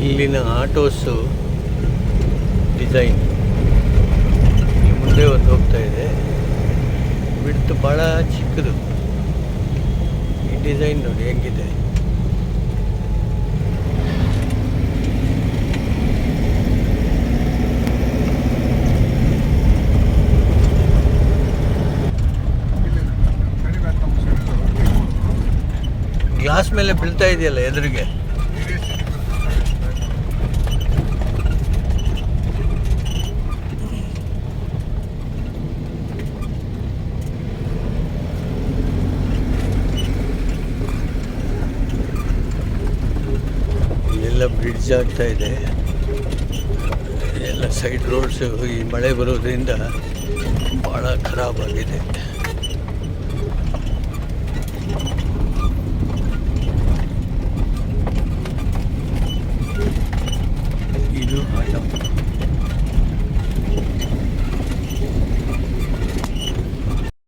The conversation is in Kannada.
ಇಲ್ಲಿನ ಆಟೋಸು ಡಿಸೈನ್ ಮುಂದೆ ಒಂದು ಹೋಗ್ತಾ ಇದೆ. ಬಿಡ್ತು ಭಾಳ ಚಿಕ್ಕದು. ಈ ಡಿಸೈನ್ ನೋಡಿ ಹೆಂಗಿದೆ. ಗ್ಲಾಸ್ ಮೇಲೆ ಬೀಳ್ತಾ ಇದೆಯಲ್ಲ ಎದುರಿಗೆ. ಎಲ್ಲ ಬ್ರಿಡ್ಜ್ ಆಗ್ತಾ ಇದೆ. ಎಲ್ಲ ಸೈಡ್ ರೋಡ್ಸ್ ಈ ಮಳೆ ಬರೋದ್ರಿಂದ ಭಾಳ ಖರಾಬ್ ಆಗಿದೆ.